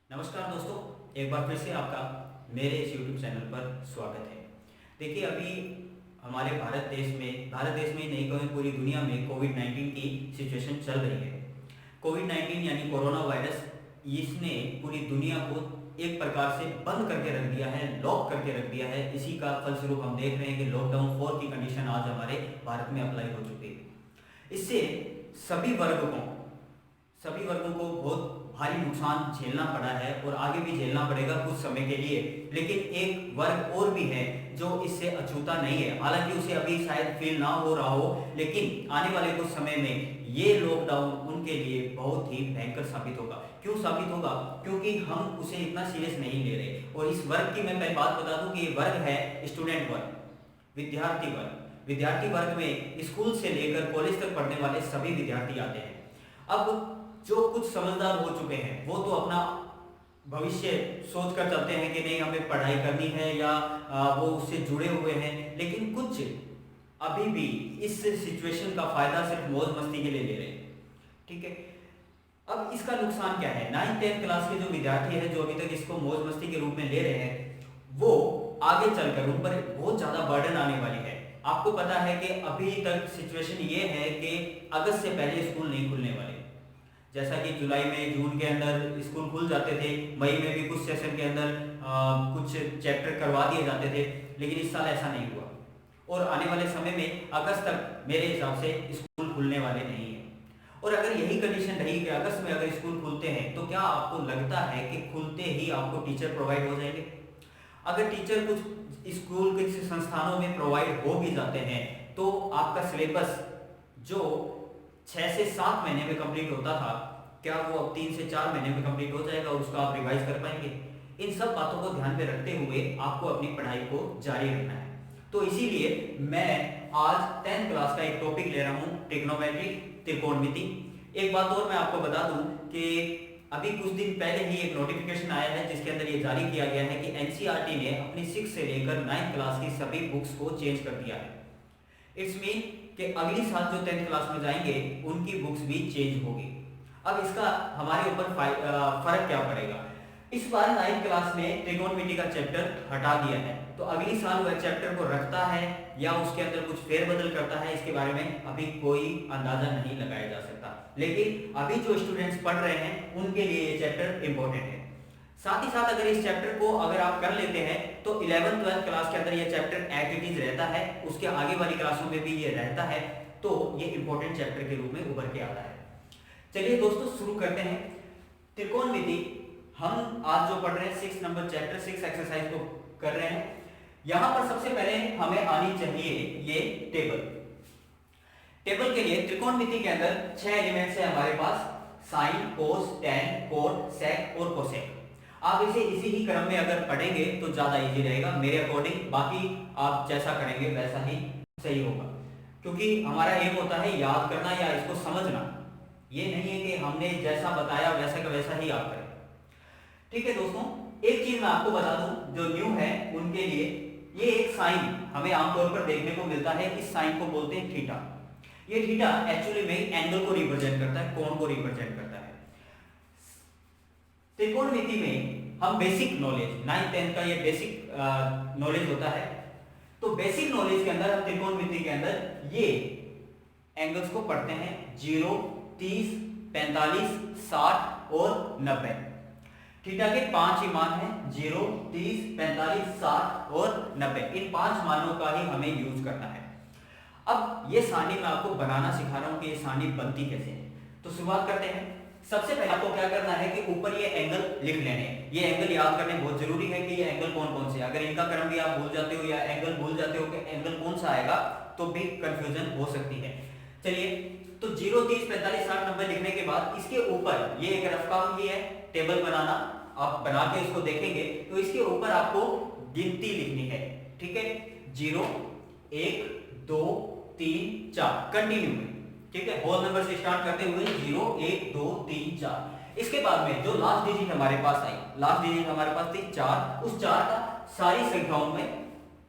नमस्कार दोस्तों, एक बार फिर से आपका मेरे इस YouTube चैनल पर स्वागत है। देखिए, अभी हमारे भारत देश में ही नहीं कहूँ पूरी दुनिया में कोविड-19 की सिचुएशन चल रही है। कोविड-19 यानी कोरोना वायरस, इसने पूरी दुनिया को एक प्रकार से बंद करके रख दिया है, लॉक करके रख दिया है। इसी का फलस्वरूप हम देख रहे हैं कि लॉकडाउन 4 की कंडीशन आज हमारे भारत में अप्लाई हो चुकी है। इससे सभी वर्गों को बहुत भारी नुकसान झेलना पड़ा है और आगे भी झेलना पड़ेगा कुछ समय के लिए। लेकिन एक वर्ग और भी है जो इससे अछूता नहीं है, हालांकि उसे अभी शायद फील ना हो रहा हो, लेकिन आने वाले कुछ समय में ये लॉकडाउन उनके लिए बहुत ही भयंकर साबित होगा। क्यों साबित होगा? क्योंकि हम उसे इतना सीरियस नहीं ले रहे। और इस वर्ग की मैं पहले बात बता दूं कि ये वर्ग है स्टूडेंट वर्ग, विद्यार्थी वर्ग। विद्यार्थी वर्ग में स्कूल से लेकर कॉलेज तक पढ़ने वाले सभी विद्यार्थी आते हैं। अब जो कुछ समझदार हो चुके हैं वो तो अपना भविष्य सोच कर चलते हैं कि नहीं, हमें पढ़ाई करनी है या वो उससे जुड़े हुए हैं, लेकिन कुछ अभी भी इस सिचुएशन का फायदा सिर्फ मौज मस्ती के लिए ले रहे हैं। ठीक है, अब इसका नुकसान क्या है? 9th-10th क्लास के जो विद्यार्थी हैं जो अभी तक इसको मौज मस्ती के रूप में ले रहे हैं, वो आगे चलकर उन पर बहुत ज्यादा बर्डन आने वाली है। आपको पता है कि अभी तक सिचुएशन ये है कि अगस्त से पहले स्कूल नहीं खुलने वाले। जैसा कि जुलाई में, जून के अंदर स्कूल खुल जाते थे, मई में भी कुछ सेशन के अंदर कुछ चैप्टर करवा दिए जाते थे, लेकिन इस साल ऐसा नहीं हुआ। और आने वाले समय में अगस्त तक मेरे हिसाब से स्कूल खुलने वाले नहीं है। और अगर यही कंडीशन रही कि अगस्त में अगर स्कूल खुलते हैं, तो क्या आपको लगता है कि खुलते ही आपको टीचर प्रोवाइड हो जाएंगे? अगर टीचर कुछ स्कूल के संस्थानों में प्रोवाइड हो भी जाते हैं, तो आपका सिलेबस जो 6 से 7 महीने में कंप्लीट होता था, क्या वो अब 3 से 4 महीने में कंप्लीट हो जाएगा और उसका आप रिवाइज कर पाएंगे? इन सब बातों को ध्यान में रखते हुए आपको अपनी पढ़ाई को जारी रखना है। तो इसीलिए मैं आज 10th क्लास का एक टॉपिक ले रहा हूँ, ट्रिग्नोमेट्री, त्रिकोणमिति। एक बात और मैं आपको बता दूं कि अभी कुछ दिन पहले ही एक नोटिफिकेशन आया है जिसके अंदर ये जारी किया गया है कि एनसीईआरटी ने अपनी 6 से लेकर 9th क्लास की सभी बुक्स को चेंज कर दिया है। इट्स मीन कि अगली साल जो 10th क्लास में जाएंगे उनकी बुक्स भी चेंज होगी। अब इसका हमारे ऊपर फर्क क्या पड़ेगा? इस बार 9th क्लास में ट्रिगोनोमेट्री का चैप्टर हटा दिया है, तो अगली साल वह चैप्टर को रखता है या उसके अंदर कुछ फेरबदल करता है, इसके बारे में अभी कोई अंदाजा नहीं लगाया जा सकता। लेकिन अभी जो स्टूडेंट्स पढ़ रहे हैं उनके लिए ये चैप्टर इंपॉर्टेंट है। साथ ही साथ अगर इस चैप्टर को अगर आप कर लेते हैं तो 11th-12th क्लास के अंदर ये चैप्टर एज इट इज रहता है, उसके आगे वाली क्लासों में भी ये रहता है, तो ये इंपॉर्टेंट चैप्टर के रूप में उभर के आता है। चलिए दोस्तों, शुरू करते हैं। त्रिकोणमिति हम आज जो पढ़ रहे हैं 6 नंबर चैप्टर 6 एक्सरसाइज को कर रहे हैं। यहां पर सबसे पहले हमें आनी चाहिए ये टेबल के लिए त्रिकोणमिति के अंदर 6 एलिमेंट्स है हमारे पास, साइन, कोस, टेन, कोट, सेक और कोसेक। आप इसे इसी ही क्रम में अगर पढ़ेंगे तो ज्यादा इजी रहेगा मेरे अकॉर्डिंग। बाकी आप जैसा करेंगे वैसा ही सही होगा, क्योंकि हमारा एम होता है याद करना या इसको समझना। ये नहीं है कि हमने जैसा बताया वैसा का वैसा ही आप करें। ठीक है दोस्तों, एक चीज मैं आपको बता दूं जो न्यू है उनके लिए, ये एक साइन हमें आमतौर पर देखने को मिलता है। इस साइन को बोलते हैं थीटा। ये थीटा एक्चुअली में एंगल को रिप्रेजेंट करता है, कोण को रिप्रेजेंट करता है। त्रिकोणमिति में हम बेसिक नॉलेज 9th-10th का ये बेसिक नॉलेज होता है, तो बेसिक नॉलेज के अंदर हम त्रिकोणमिति के अंदर ये एंगल्स को पढ़ते हैं 0, 30, 45, 60 और 90। थीटा के 5 ही मान हैं, 0, 30, 45, 60 और 90। इन 5 मानों का ही हमें यूज करना है। अब ये सारणी मैं आपको बनाना सिखा रहा हूं कि ये सारणी बनती कैसे है। तो शुरुआत करते हैं। सबसे पहले आपको क्या करना है कि ऊपर ये एंगल लिख लेने हैं। ये एंगल याद करने बहुत जरूरी है कि ये एंगल कौन कौन से। अगर इनका क्रम भी आप भूल जाते हो या एंगल भूल जाते हो कि एंगल कौन सा आएगा, तो भी कंफ्यूजन हो सकती है। चलिए, तो 0, 30, 45, 60, 90 लिखने के बाद इसके ऊपर ये एक रफ काम ही है, टेबल बनाना। आप बना के इसको देखेंगे तो इसके ऊपर आपको गिनती लिखनी है। ठीक है, 0, 1, 2, 3, 4 कंटिन्यू में। ठीक है, होल नंबर से स्टार्ट करते हुए 0, 1, 2, 3, 4। इसके बाद में जो लास्ट डिजिट हमारे पास आई, लास्ट डिजिट हमारे पास थी 4, उस 4 का सारी संख्याओं में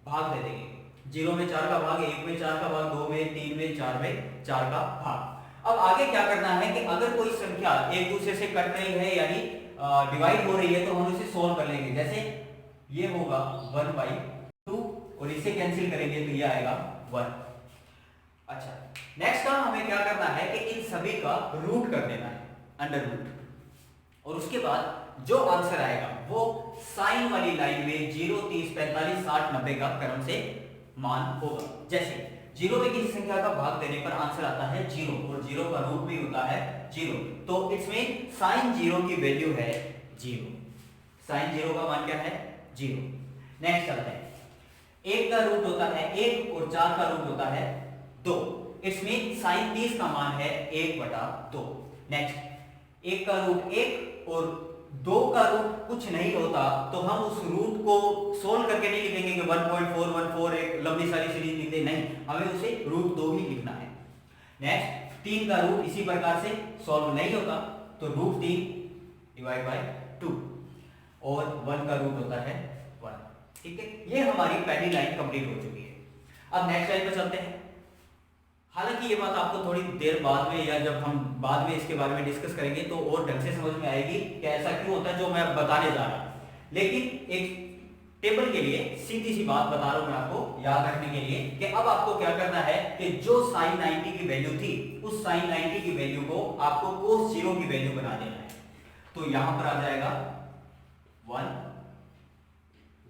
भाग दे देंगे। 0 में 4 का भाग, 1 में 4 का भाग, 2 में, 3 में, 4 में 4 का भाग। अब आगे क्या करना है कि अगर कोई संख्या एक दूसरे से कट रही है, यानी डिवाइड हो रही है तो हम इसे सोल्व कर लेंगे। जैसे ये होगा 1/2 और इसे कैंसिल करेंगे तो ये आएगा 1। अच्छा, नेक्स्ट काम हमें क्या करना है कि इन सभी का रूट कर देना है, अंडर रूट, और उसके बाद जो आंसर आएगा वो साइन वाली लाइन में 0, 30, 45, 60, 90 का क्रम से मान होगा। जैसे 0 में किसी संख्या का भाग देने पर आंसर आता है 0 और 0 का रूट भी होता है 0, तो इसमें साइन 0 की वैल्यू है 0। साइन 0 का मान क्या है? 0। नेक्स्ट चलते हैं, 1 का रूट होता है 1 और 4 का रूट होता है 2, इसमें साइन 30 का मान है 1/2। नेक्स्ट, 1 का रूट 1 और 2 का रूट कुछ नहीं होता तो हम उस रूट को सोल्व करके नहीं लिखेंगे कि 1.414 एक लंबी सारी सीरीज लिख दे, नहीं, हमें उसे रूट 2 ही लिखना है। नेक्स्ट, 3 का रूट इसी प्रकार से सॉल्व नहीं होता तो रूट 3 डिवाइड बाय 2 और 1 का रूट होता है 1। ठीक है, ये हमारी पहली लाइन कंप्लीट हो चुकी है। अब नेक्स्ट लाइन पर चलते हैं। हालांकि ये बात आपको थोड़ी देर बाद में या जब हम बाद में इसके बारे में डिस्कस करेंगे तो और ढंग से समझ में आएगी कि ऐसा क्यों होता है जो मैं बताने जा रहा हूं। लेकिन एक टेबल के लिए सीधी सी बात बता रहा हूं मैं आपको याद रखने के लिए कि अब आपको क्या करना है कि जो साइन 90 की वैल्यू थी उस साइन 90 की वैल्यू को आपको कोस 0 की वैल्यू बना देना है। तो यहां पर आ जाएगा 1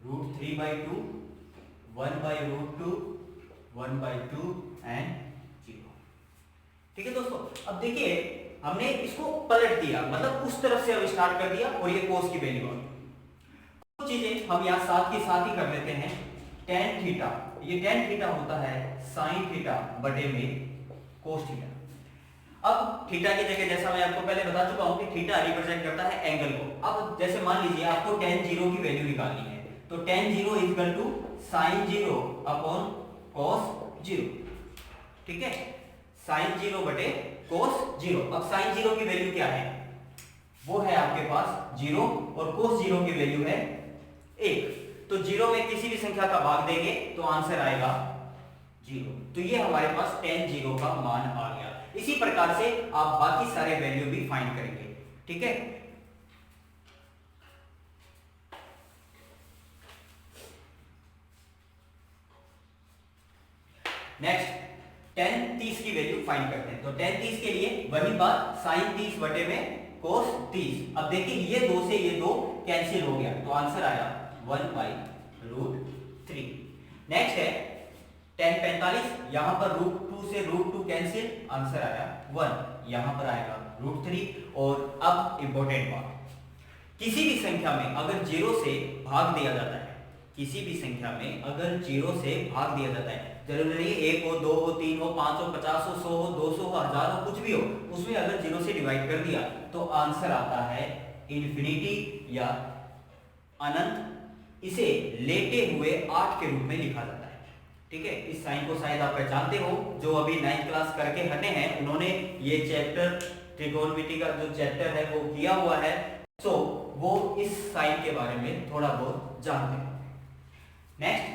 √3/2 1/√2 1/2 एंड 0। ठीक है दोस्तों, अब देखिए हमने इसको पलट दिया, मतलब उस तरफ से अब स्टार्ट कर दिया और ये कोस की वैल्यू आ गई। कुछ चीजें हम यहां साथ के साथ ही कर लेते हैं। tan थीटा, ये tan थीटा होता है sin थीटा बटे में cos थीटा। अब थीटा की जगह जैसा मैं आपको पहले बता चुका हूं कि थीटा रिप्रेजेंट करता है एंगल को। अब जैसे मान लीजिए आपको tan 0 की वैल्यू निकालनी है तो tan 0 equal to sin 0 upon cos 0। ठीक है, sin 0 बटे cos 0। अब sin 0 की वैल्यू क्या है? वो है आपके पास 0 और cos 0 की वैल्यू है 1। तो 0 में किसी भी संख्या का भाग देंगे तो आंसर आएगा 0। तो ये हमारे पास tan 0 का मान आ गया। इसी प्रकार से आप बाकी सारे वैल्यू भी फाइंड करेंगे। ठीक है, नेक्स्ट tan 30 की वैल्यू फाइंड करते हैं। तो tan 30 के लिए वही बात, sin 30 बटे में cos 30। अब देखिए ये 2 से ये 2 कैंसिल हो गया तो आंसर आया 1/√3। नेक्स्ट है tan 45, यहां पर √2 से √2 कैंसिल, आंसर आया 1। यहां पर आएगा √3। और अब इंपॉर्टेंट बात, किसी भी संख्या में अगर 0 से भाग दिया जाता है, किसी भी संख्या में अगर 0 से भाग दिया जाता है, जरूरी नहीं 1 हो, 2 हो, 3 हो, 5 हो, 50 हो, 100 हो, 200 हो, 1000 हो, कुछ भी हो, उसमें अगर 0 से डिवाइड कर दिया तो आंसर आता है इन्फिनिटी या अनंत। इसे लेटे हुए 8 के रूप में लिखा जाता है। ठीक है, इस साइन को शायद आप पहचानते हो, जो अभी 9th क्लास करके हटे हैं उन्होंने ये चैप्टर ट्रिगोनोमेट्री का जो चैप्टर है वो किया हुआ है, सो वो इस साइन के बारे में थोड़ा बहुत जानते हैं। नेक्स्ट,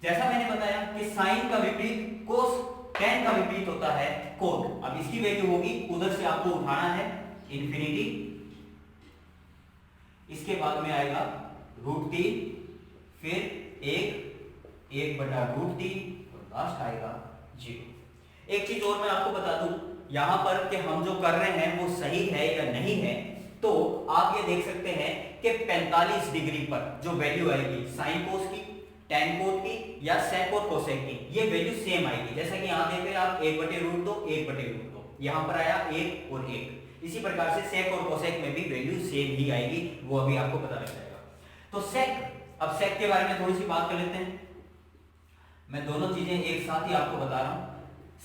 जैसा मैंने बताया कि साइन का विपरीत कोस, tan का विपरीत होता है कोट। अब इसकी वैल्यू होगी, उधर से आपको उठाना है इन्फिनिटी, इसके बाद में आएगा √3, फिर 1/√3 और लास्ट आएगा 0। एक चीज और मैं आपको बता दूं यहां पर कि हम जो कर रहे हैं वो सही है या नहीं है, तो आप ये देख सकते हैं कि 45 डिग्री पर जो वैल्यू आएगी साइन कोस की, tan कोट की या sec और cosec की, ये वैल्यू सेम आएगी। जैसा कि यहां देख रहे हैं आप 1/√2 1/√2, यहां पर आया 1 और 1। इसी प्रकार से sec और cosec में भी वैल्यू सेम ही आएगी, वो अभी आपको पता लग जाएगा। तो sec, अब sec के बारे में थोड़ी सी बात कर लेते हैं। मैं दोनों चीजें एक साथ ही आपको बता रहा हूं।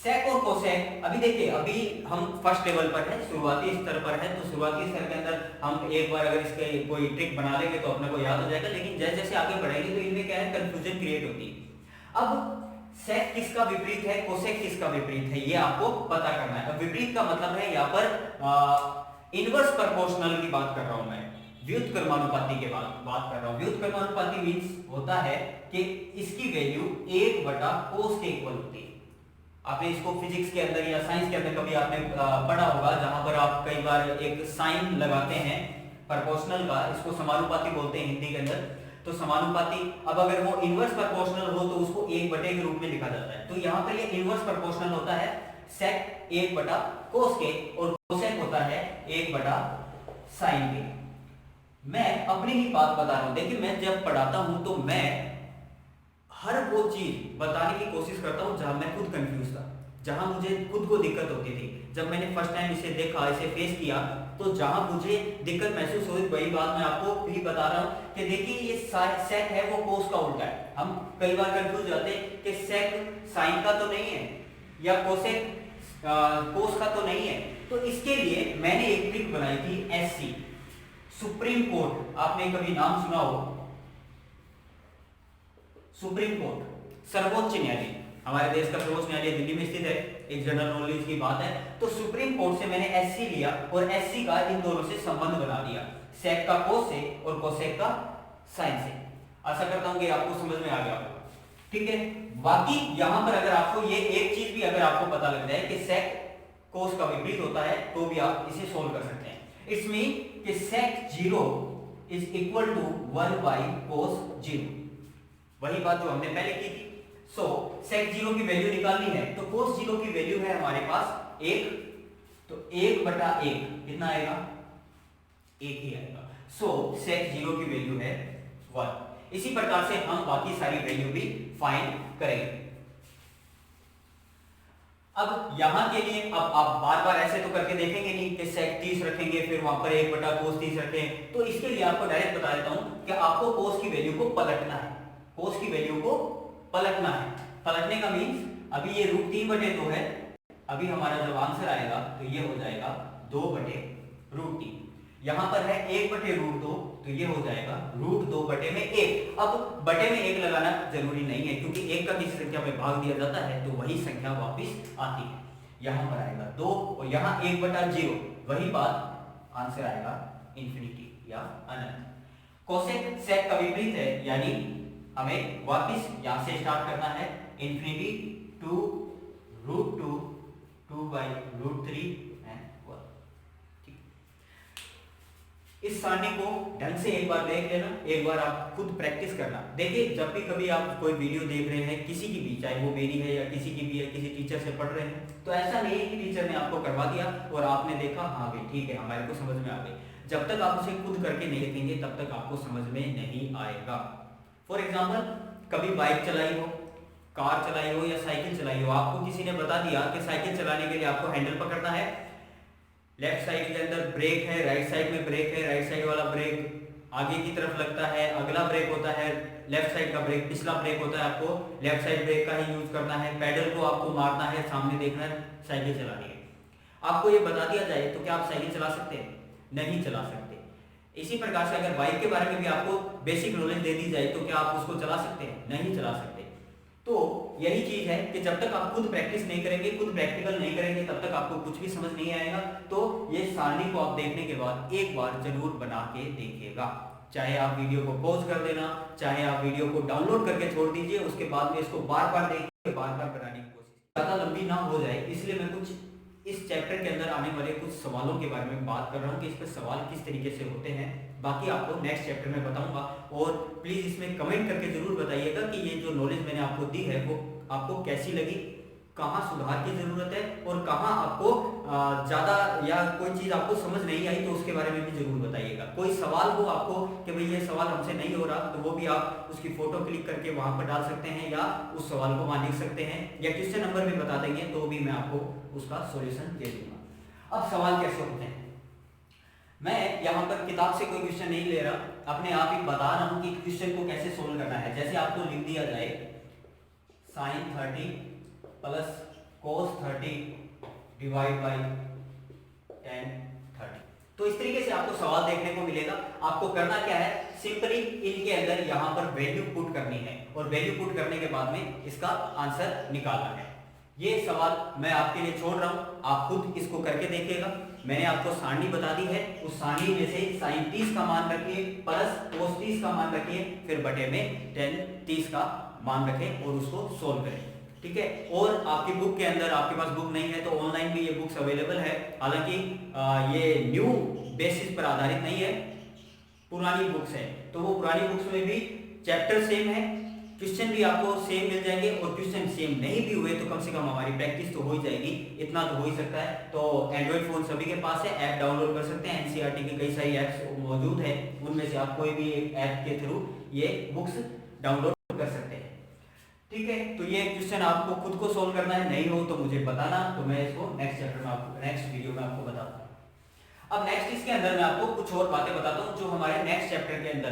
sec और cosec, अभी देखिए अभी हम फर्स्ट लेवल पर है, शुरुआती स्तर पर है, तो शुरुआती स्तर के अंदर हम एक बार अगर इसके कोई ट्रिक बना लेंगे तो अपने को याद हो जाएगा, लेकिन जैसे जैसे आगे बढ़ेंगे तो इनमें क्या है, कंफ्यूजन क्रिएट होती है। अब sec किसका विपरीत है, cosec किसका विपरीत है, ये आपको पता करना है। अब विपरीत का मतलब है यहाँ पर इनवर्स प्रोपोर्शनल की बात कर रहा हूं मैं, व्युत्क्रमानुपाती के बात कर रहा हूं। व्युत्क्रमानुपाती मींस होता है कि इसकी वैल्यू 1/cos के इक्वल होती है। आपने इसको फिजिक्स के अंदर या साइंस के अंदर कभी आपने पढ़ा होगा, जहां पर आप कई बार एक साइन लगाते हैं प्रोपोर्शनल का, इसको समानुपाती बोलते हैं हिंदी के अंदर। तो समानुपाती, अब अगर वो इनवर्स प्रोपोर्शनल हो तो उसको 1 के रूप में लिखा जाता है। तो यहाँ पर ये इनवर्स प्रोपोर्शनल होता है सेक 1/cos के, और कोसेक होता है 1/sin के। मैं अपनी ही बात बता रहा हूं। देखिए मैं जब पढ़ाता हूं तो मैं हर वो चीज बताने की कोशिश करता हूं जहां मैं खुद कंफ्यूज था, जहां मुझे खुद को दिक्कत होती थी। जब मैंने फर्स्ट टाइम इसे देखा, इसे फेस किया, तो जहां मुझे दिक्कत महसूस हुई वही बात मैं आपको भी बता रहा हूं कि देखिए ये सेक है वो कोस का उल्टा है। हम कई बार कंफ्यूज जाते हैं कि सेक साइन का तो नहीं है या कोसेक कोस का तो नहीं है। तो इसके लिए मैंने एक ट्रिक बनाई थी, एससी सुप्रीम कोर्ट। आपने कभी नाम सुना हो? सुप्रीम कोर्ट सर्वोच्च न्यायालय, हमारे देश का सर्वोच्च न्यायालय दिल्ली में स्थित है। एक जनरल नॉलेज की बात है। तो सुप्रीम कोर्ट से मैंने एससी लिया और एससी का इन दोनों से संबंध बना दिया, सेक का कोस से और कोसेक का साइन से। आशा करता हूं कि आपको समझ में आ गया होगा। ठीक है, बाकी यहां पर अगर आपको ये एक चीज भी अगर आपको पता लग जाए कि सेक कोस का विपरीत होता है तो भी आप इसे सोल्व कर सकते हैं। इट्स मीन कि sec 0 is equal to 1 by cos 0, वही बात जो हमने पहले की थी। सो sec 0 की वैल्यू निकालनी है तो cos 0 की वैल्यू है हमारे पास 1, तो 1/1 कितना आएगा? 1 ही आएगा। सो sec 0 की वैल्यू है 1। इसी प्रकार से हम बाकी सारी वैल्यू भी फाइंड करेंगे। अब यहां के लिए अब आप बार बार ऐसे तो करके देखेंगे नहीं कि sec 30 रखेंगे फिर वहां पर 1/cos 30 रखें। तो इसके लिए आपको डायरेक्ट बता देता हूं कि आपको cos की वैल्यू को पलटना है। cos की वैल्यू को पलटना है। पलटने का मींस अभी ये √3/2 है, अभी हमारा जब आंसर आएगा तो ये हो जाएगा 2/√3। यहां पर है 1/√2 तो ये हो जाएगा √2/1। अब बटे में 1 लगाना जरूरी नहीं है क्योंकि 1 का किसी संख्या में भाग दिया जाता है तो वही संख्या वापस आती है। यहां पर आएगा 2 और यहां 1/0, वही बात आंसर आएगा इंफिनिटी या अनंत। कोसेक सेक का विपरीत है, यानी हमें वापस यहां से स्टार्ट करना है इंफिनिटी टू √2 2/√3 एंड 1। ठीक, इस सारणी को ढंग से एक बार देख लेना, एक बार आप खुद प्रैक्टिस करना। देखिए जब भी कभी आप कोई वीडियो देख रहे हैं किसी की भी, चाहे वो मेरी है या किसी की भी है, किसी टीचर से पढ़ रहे हैं, तो ऐसा नहीं है कि टीचर ने आपको करवा दिया और आपने देखा हाँ भाई ठीक है हमारे को समझ में आ गई। जब तक आप उसे खुद करके नहीं देखेंगे तब तक आपको समझ में नहीं आएगा। फॉर एग्जाम्पल कभी बाइक चलाई हो, कार चलाई हो या साइकिल चलाई हो, आपको किसी ने बता दिया कि साइकिल चलाने के लिए आपको हैंडल पकड़ना है, लेफ्ट साइड के अंदर ब्रेक है, राइट साइड में ब्रेक है, राइट साइड वाला ब्रेक आगे की तरफ लगता है, अगला ब्रेक होता है लेफ्ट साइड का ब्रेक, पिछला ब्रेक होता है, आपको लेफ्ट साइड ब्रेक का ही यूज करना है, पैडल को आपको मारना है, सामने देखना है, साइकिल चलानी है। आपको ये बता दिया जाए तो क्या आप साइकिल चला सकते हैं? नहीं चला सकते। इसी प्रकार से अगर बाइक के बारे में भी आपको बेसिक नॉलेज दे दी जाए तो क्या आप उसको चला सकते हैं? नहीं चला सकते। तो यही चीज है कि जब तक आप खुद प्रैक्टिस नहीं करेंगे, खुद प्रैक्टिकल नहीं करेंगे, तब तक आपको कुछ भी समझ नहीं आएगा। तो ये सारणी को आप देखने के बाद एक बार जरूर बना के देखिएगा। चाहे आप वीडियो को पॉज कर देना, चाहे आप वीडियो को डाउनलोड करके छोड़ दीजिए, उसके बाद में इसको बार बार देखिए, बार बार बनाने की कोशिश। ज्यादा लंबी ना हो जाए इसलिए मैं कुछ इस चैप्टर के अंदर आने वाले कुछ सवालों के बारे में बात कर रहा हूँ कि इस पर सवाल किस तरीके से होते हैं। बाकी आपको नेक्स्ट चैप्टर में बताऊंगा और प्लीज इसमें कमेंट करके जरूर बताइएगा कि ये जो नॉलेज मैंने आपको दी है वो आपको कैसी लगी, कहाँ सुधार की जरूरत है और कहाँ आपको ज्यादा या कोई चीज आपको समझ नहीं आई तो उसके बारे में भी जरूर बताइएगा। कोई सवाल हो आपको कि भाई ये सवाल हमसे नहीं हो रहा तो वो भी आप उसकी फोटो क्लिक करके वहां पर डाल सकते हैं या उस सवाल को वहां लिख सकते हैं या क्वेश्चन नंबर भी बता देंगे तो भी मैं आपको उसका सॉल्यूशन दे दूंगा। अब सवाल कैसे होते हैं, मैं यहाँ पर किताब से कोई क्वेश्चन नहीं ले रहा, अपने आप ही बता रहा हूँ कि क्वेश्चन को कैसे सोल्व करना है। जैसे आपको लिख दिया जाए sin 30 plus cos 30 divide by tan 30, तो इस तरीके से आपको सवाल देखने को मिलेगा। आपको करना क्या है, सिंपली इनके अंदर यहाँ पर वैल्यू पुट करनी है और वैल्यू पुट करने के बाद में इसका आंसर निकालना है। ये सवाल मैं आपके लिए छोड़ रहा हूँ, आप खुद इसको करके देखिएगा। मैंने आपको सारणी बता दी है, उस सारणी में से sin 30 का मान रखिए प्लस cos 30 का मान रखिए, फिर बटे में tan 30 का मान रखें और उसको सोल्व करें। ठीक है, और आपकी बुक के अंदर, आपके पास बुक नहीं है तो ऑनलाइन भी ये बुक्स अवेलेबल है। हालांकि ये न्यू बेसिस पर आधारित नहीं है, पुरानी बुक्स है, तो वो पुरानी बुक्स में भी चैप्टर सेम है, क्वेश्चन भी आपको सेम मिल जाएंगे, और क्वेश्चन सेम नहीं भी हुए तो कम से कम हमारी प्रैक्टिस तो हो ही जाएगी, इतना तो हो ही सकता है। तो एंड्रॉइड फोन सभी के पास है, ऐप डाउनलोड कर सकते हैं, एनसीईआरटी की कई सारी ऐप्स मौजूद है, उनमें से आप कोई भी एक ऐप के थ्रू ये बुक्स डाउनलोड कर सकते हैं। ठीक है, तो ये क्वेश्चन आपको खुद को सोल्व करना है, नहीं हो तो मुझे बताना, तो मैं इसको नेक्स्ट चैप्टर में आपको, नेक्स्ट वीडियो में आपको बताऊंगा। अब नेक्स्ट इसके अंदर मैं आपको कुछ और बातें बताता हूँ जो हमारे नेक्स्ट चैप्टर के अंदर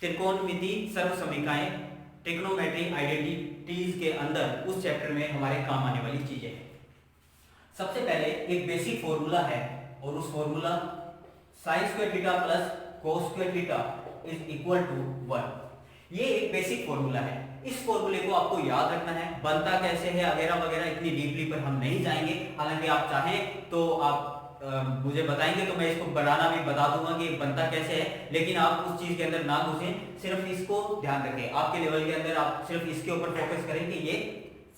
त्रिकोणमिति, सर्वसमीकाएं, ट्रिग्नोमेट्री, आइडेंटिटीज के अंदर उस चैप्टर में हमारे काम आने वाली चीजें हैं। सबसे पहले एक बेसिक फॉर्मूला है, और उस formula sine square theta plus cos square theta is equal to 1। ये एक बेसिक फॉर्मूला है, इस फॉर्मूले को आपको याद रखना है। बनता कैसे है वगैरह वगैरह इतनी डीपली पर हम नहीं जाएंगे, हालांकि आप चाहें तो आप मुझे बताएंगे तो मैं इसको बनाना भी बता दूंगा कि बनता कैसे है, लेकिन आप उस चीज के अंदर ना घुसें, सिर्फ इसको ध्यान रखें। आपके लेवल के अंदर आप सिर्फ इसके ऊपर फोकस करें कि ये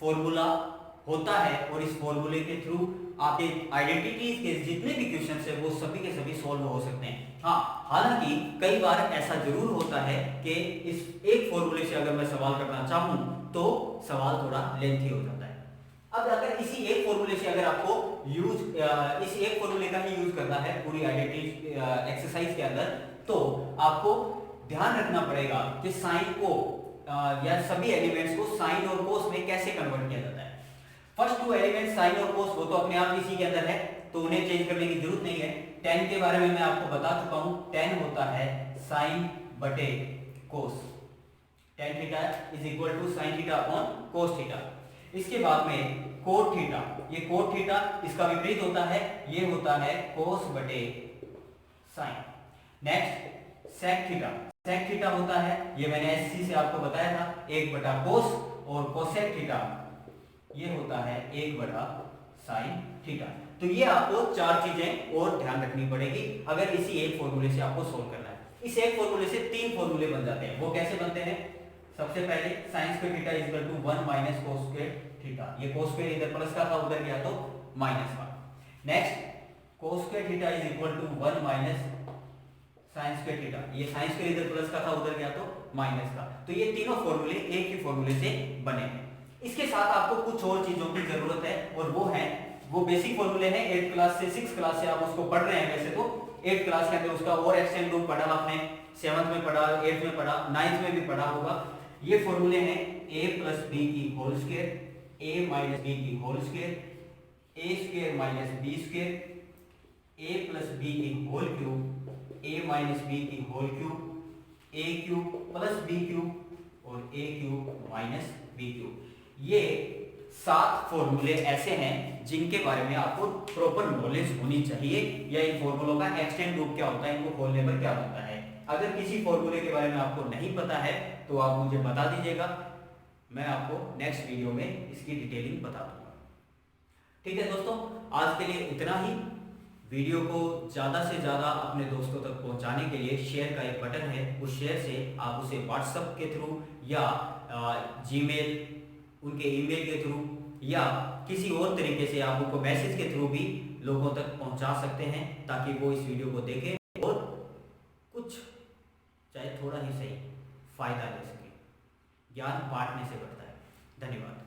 फॉर्मूला होता है, और इस फॉर्मूले के थ्रू आपके आइडेंटिटीज के जितने भी क्वेश्चन है वो सभी के सभी सॉल्व हो सकते हैं। हाँ, हालांकि कई बार ऐसा जरूर होता है कि इस एक फॉर्मूले से अगर मैं सवाल करना चाहूं तो सवाल थोड़ा लेंथी हो जाता है। अब अगर इसी एक फॉर्मूले से अगर आपको इस एक फॉर्मूले का ही यूज करना है पूरी आइडेंटिटी एक्सरसाइज के अंदर, तो आपको ध्यान रखना पड़ेगा कि साइन को या सभी एलिमेंट्स को साइन और कोस में कैसे कन्वर्ट किया जाता है। फर्स्ट टू एलिमेंट साइन और कोस वो तो अपने आप इसी के अंदर है, तो उन्हें चेंज करने की जरूरत नहीं है। tan के बारे में मैं आपको बता चुका हूं, tan होता है साइन बटे cos, tan theta is equal to sine theta upon cos theta. इसके बाद में कोट थीटा, ये कोट थीटा इसका विपरीत होता है, ये होता है कोस बटे sine. Next sec theta, sec theta होता है, ये मैंने एससी से आपको बताया था, 1 बटा कोस, और कोसेक थीटा ये होता है 1 बटा साइन थीटा। तो ये आपको चार चीजें और ध्यान रखनी पड़ेगी अगर इसी एक फॉर्मूले से आपको सोल्व करना है। इस एक फॉर्मूले से 3 फॉर्मूले बन जाते हैं, वो कैसे बनते हैं? सबसे पहले sin square theta is equal to 1 minus cos square theta, ये cos स्क्वायर इधर प्लस का था उधर गया तो माइनस का। Next cos square theta is equal to 1 minus sin square theta, ये sin स्क्वायर इधर प्लस का था उधर गया तो माइनस का। तो ये तीनों फॉर्मूले एक ही फॉर्मूले से बने हैं। इसके साथ आपको कुछ और चीजों की जरूरत है, और वो बेसिक फॉर्मूले हैं। 8th क्लास से 6th क्लास से आप उसको पढ़ रहे हैं, वैसे तो 8th क्लास के अंदर उसका और एक्सटेंड रूप पढ़ा आपने, 7th में पढ़ा, 8th में पढ़ा, 9th में भी पढ़ा होगा। ये फॉर्मूले हैं a प्लस बी की whole square, a minus B की whole square, a square minus B square, a plus B की whole cube, a minus B की whole cube, a cube plus B cube और a cube minus B cube. ये 7 फॉर्मूले ऐसे हैं जिनके बारे में आपको प्रॉपर नॉलेज होनी चाहिए, या इन फॉर्मूलों का एक्सटेंड रूप क्या होता है, इनको खोलने पर क्या होता है। अगर किसी फॉर्मूले के बारे में आपको नहीं पता है तो आप मुझे बता दीजिएगा, मैं आपको नेक्स्ट वीडियो में इसकी डिटेलिंग बता दूंगा। ठीक है दोस्तों, आज के लिए इतना ही। वीडियो को ज़्यादा से ज़्यादा अपने दोस्तों तक पहुंचाने के लिए शेयर का एक बटन है, उस शेयर से आप उसे व्हाट्सएप के थ्रू या जीमेल, उनके ईमेल के थ्रू, या किसी और तरीके से आप उनको मैसेज के थ्रू भी लोगों तक पहुंचा सकते हैं, ताकि वो इस वीडियो को देखें और कुछ चाहे थोड़ा ही सही फायदा ले सके। ज्ञान बांटने से बढ़ता है। धन्यवाद।